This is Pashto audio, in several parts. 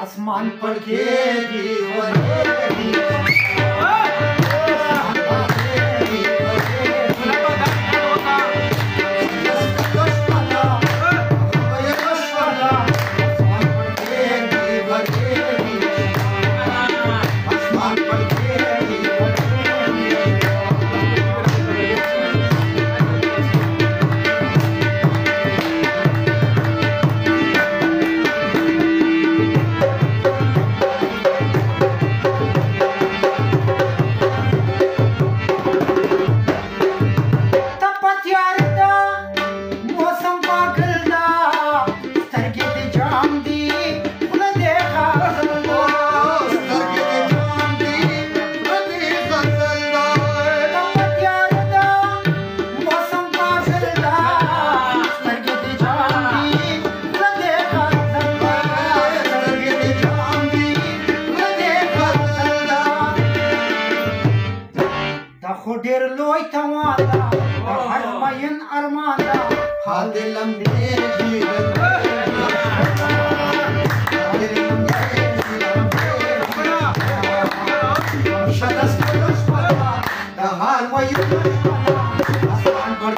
आसमान पर घेरी ډېر لوی توان ده د هر مین ارمان ده حال دې لمبېږي شته ستړې شپه ده د حال ویلو آسمان پر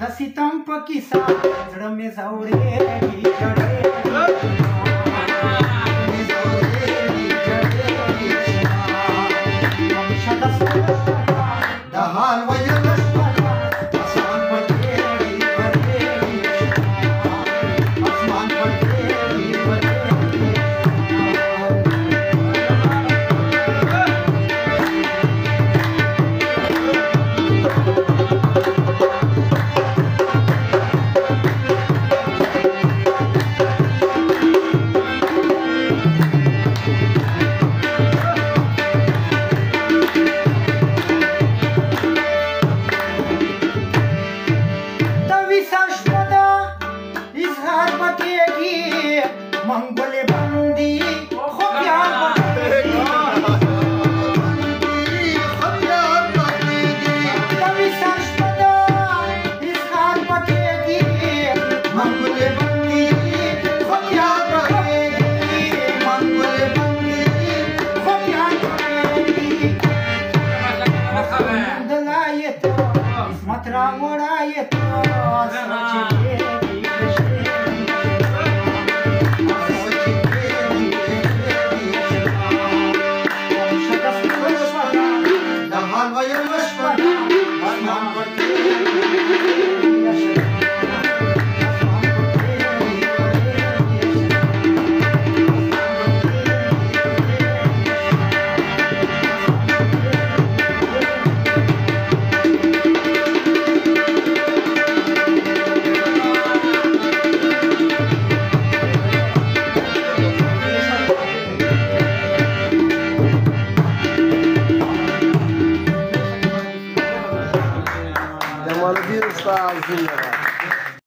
د ستم په کیسه زړه مې ځورېږي د حال ویلو شپه ده آسمان پر منگل بندی خود یاد بگیری خود یاد بگیری کبھی سرش پدا اظہار بگیری منگل بندی خود یاد بگیری منگل بندی خود یاد بگیری دلائیت اسمت را مرائیت سوچے Jamaluddin Usta Alcindor.